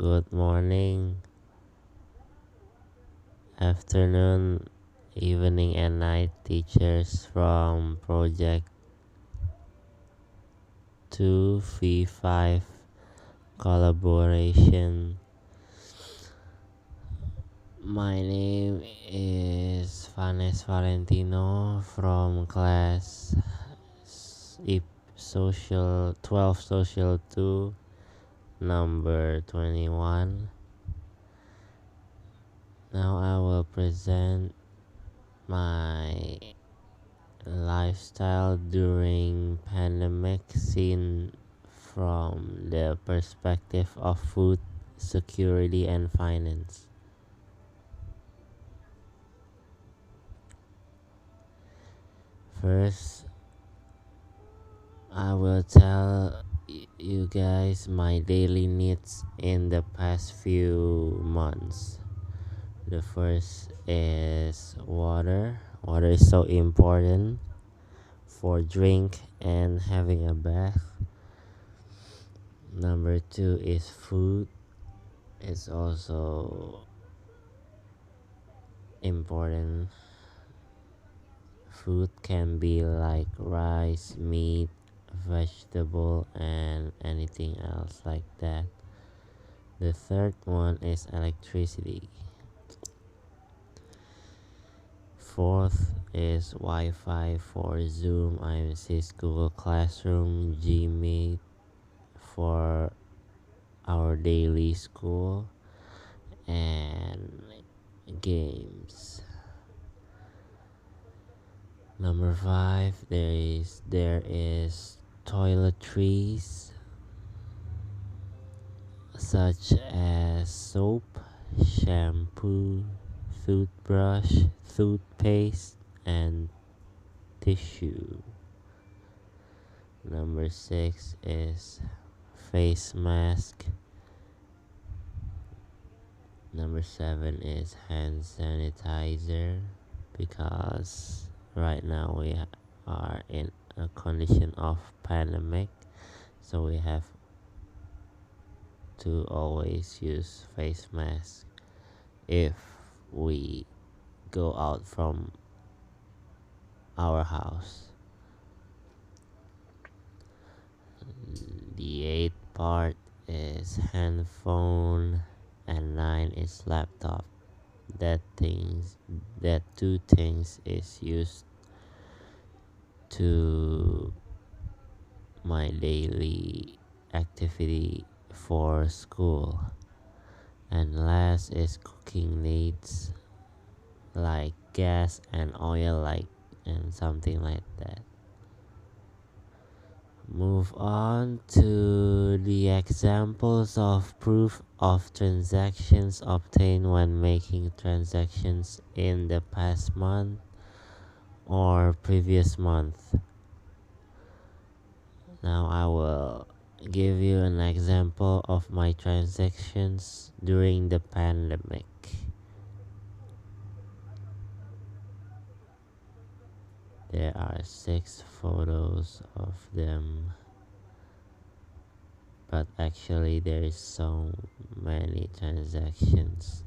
Good morning, afternoon, evening, and night teachers from Project 2V5 collaboration. My name is Vanness Valentino from class Social 12 Social 2 number 21. Now I will present my lifestyle during pandemic seen from the perspective of food security and finance. First, I will tell you guys my daily needs in the past few months. The first is water. Water is so important for drink and having a bath. Number two is food. It's also important. Food can be like rice, meat, vegetable, and anything else like that. The third one is electricity. Fourth is Wi-Fi for Zoom, IMC, Google Classroom, Gmeet for our daily school, and games. Number five, there is toiletries such as soap, shampoo, toothbrush, toothpaste, and tissue. Number six is face mask. Number seven is hand sanitizer, because right now we are in a condition of pandemic, so we have to always use face mask if we go out from our house. The eighth part is handphone, and nine is laptop. That two things is used to my daily activity for school. And last is cooking needs like gas and oil, and something like that. Move on to the examples of proof of transactions obtained when making transactions in the past month or previous month. Now I will give you an example of my transactions during the pandemic. There are 6 photos of them, but actually there is so many transactions.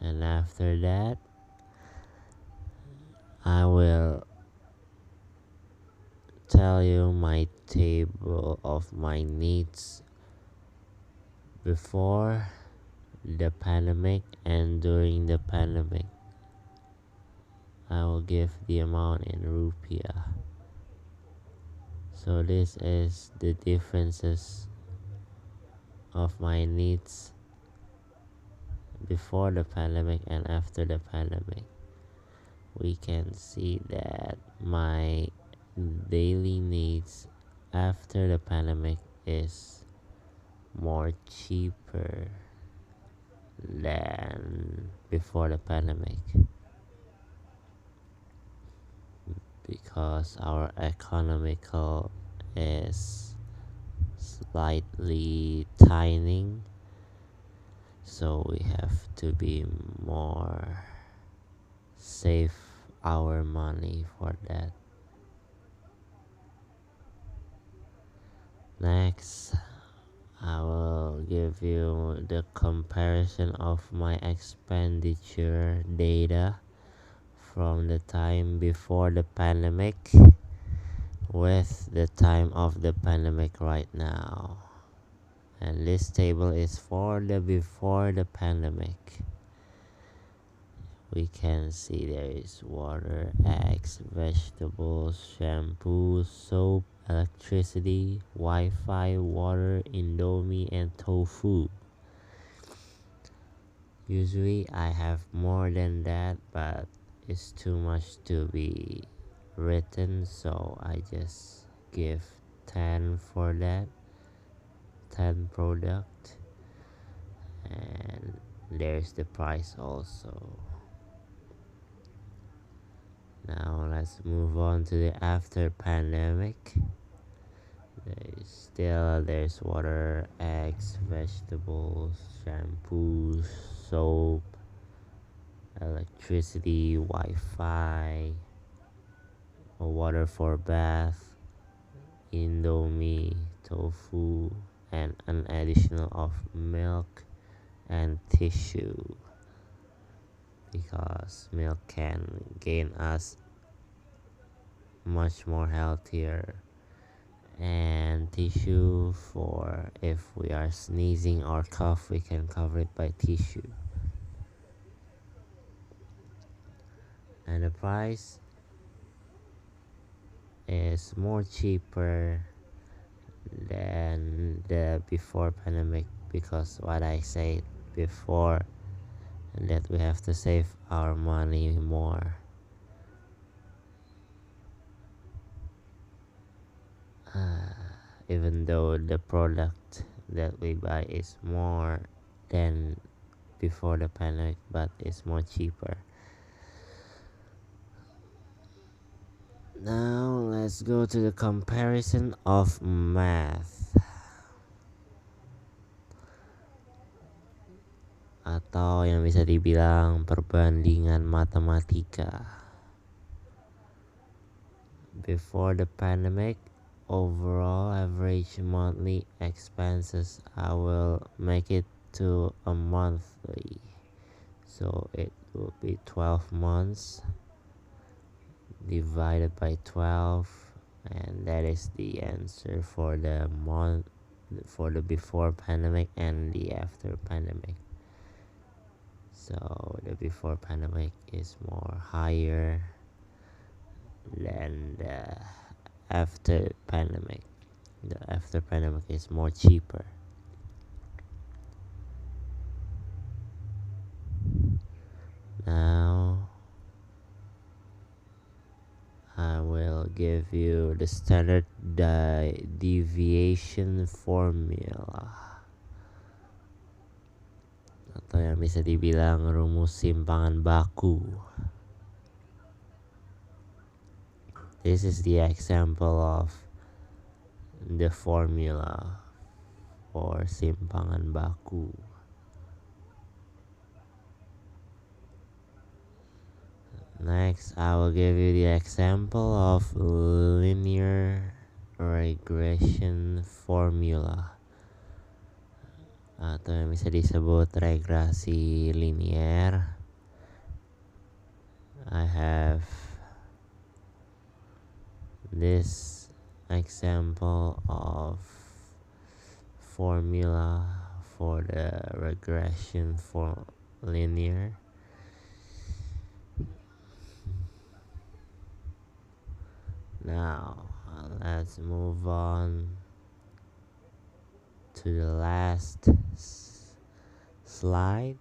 And after that, I will tell you my table of my needs before the pandemic and during the pandemic. I will give the amount in rupiah. So this is the differences of my needs before the pandemic and after the pandemic. We can see that my daily needs after the pandemic is more cheaper than before the pandemic, because our economical is slightly tightening, so we have to be more safe our money for that. Next, I will give you the comparison of my expenditure data from the time before the pandemic with the time of the pandemic right now. And this table is for the before the pandemic. We can see there is water, eggs, vegetables, shampoo, soap, electricity, Wi-Fi, water, Indomie, and tofu. Usually I have more than that, but it's too much to be written, so I just give 10 for that, 10 product, and there's the price also. Now let's move on to the after pandemic. There's water, eggs, vegetables, shampoos, soap, electricity, Wi-Fi, water for bath, Indomie, tofu, and an additional of milk and tissue, because milk can gain us much more healthier, and tissue for if we are sneezing or cough, we can cover it by tissue. And the price is more cheaper than the before pandemic, because what I said before, that we have to save our money more. Even though the product that we buy is more than before the pandemic, but it's more cheaper. Now let's go to the comparison of math, atau yang bisa dibilang perbandingan matematika. Before the pandemic, overall average monthly expenses, I will make it to a monthly, so it will be 12 months divided by 12, and that is the answer for the month, for the before pandemic and the after pandemic. So the before pandemic is more higher than the after pandemic. The after pandemic is more cheaper. Now I will give you the standard deviation formula, atau yang bisa dibilang rumus simpangan baku. This is the example of the formula for simpangan baku. Next, I will give you the example of linear regression formula, atau yang bisa disebut regresi linear. I have this example of formula for the regression for linear. Now let's move on to the last slide.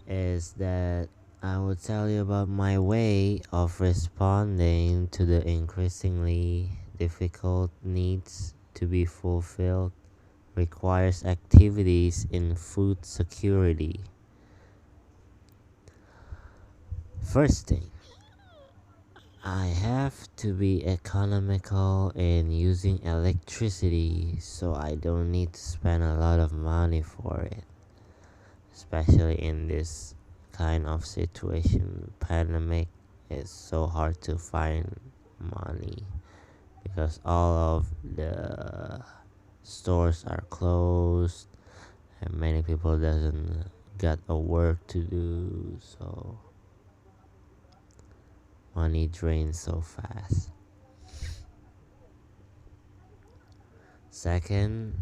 Is that I will tell you about my way of responding to the increasingly difficult needs to be fulfilled requires activities in food security. First thing, I have to be economical in using electricity, so I don't need to spend a lot of money for it, especially in this kind of situation, pandemic, it's so hard to find money because all of the stores are closed and many people doesn't got a work to do, so money drains so fast. Second,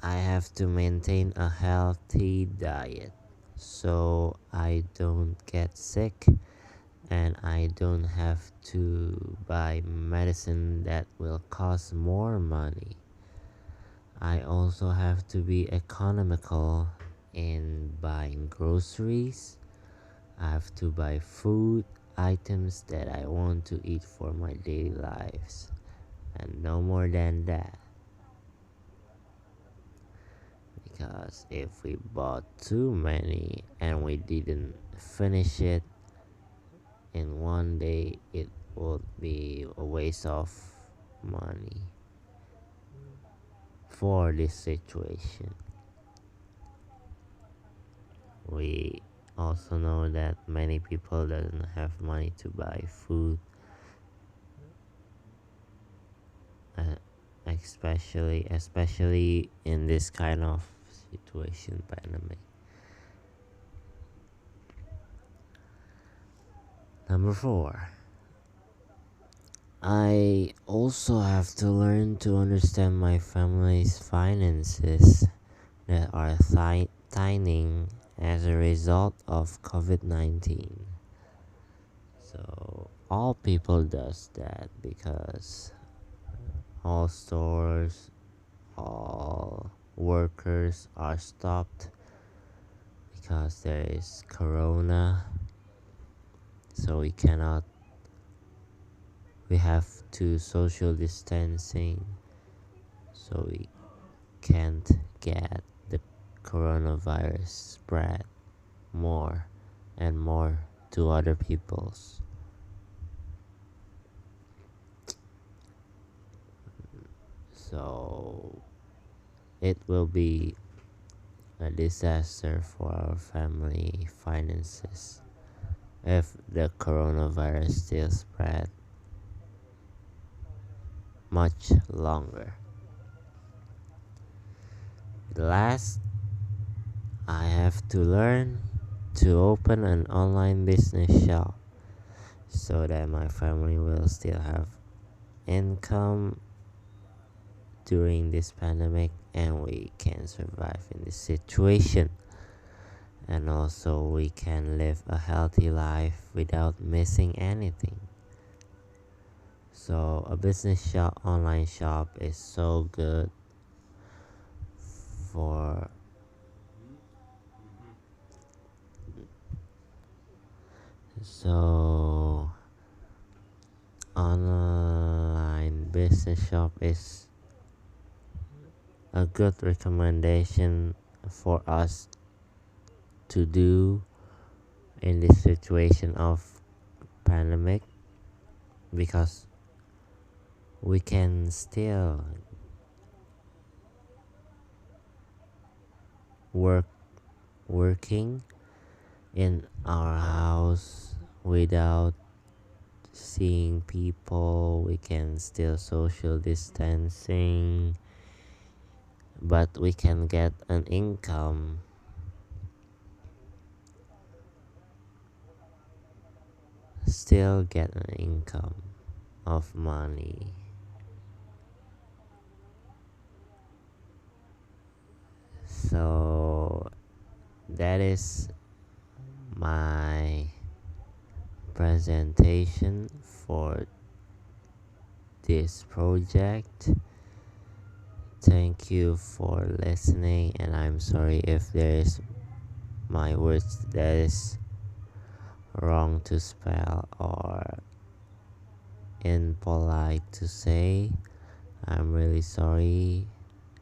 I have to maintain a healthy diet so I don't get sick and I don't have to buy medicine that will cost more money. I also have to be economical in buying groceries. I have to buy food items that I want to eat for my daily lives, and no more than that. Because if we bought too many and we didn't finish it in one day, it would be a waste of money for this situation. We also know that many people doesn't have money to buy food, uh, especially in this kind of situation, pandemic. Number 4, I also have to learn to understand my family's finances that are thinning as a result of COVID-19. So all people does that because all stores, all workers are stopped because there is corona, so we have to social distancing, so we can't get the coronavirus spread more and more to other peoples. So it will be a disaster for our family finances if the coronavirus still spread much longer. Last, I have to learn to open an online business shop so that my family will still have income during this pandemic and we can survive in this situation, and also we can live a healthy life without missing anything. So a business shop, online shop, is so good for so online business shop is a good recommendation for us to do in this situation of pandemic, because we can still working in our house without seeing people. We can still social distancing, but we can get an income. Still get an income of money. So that is my presentation for this project. Thank you for listening, and I'm sorry if there is my words that is wrong to spell or impolite to say. I'm really sorry,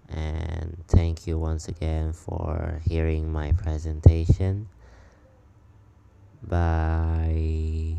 and thank you once again for hearing my presentation. Bye.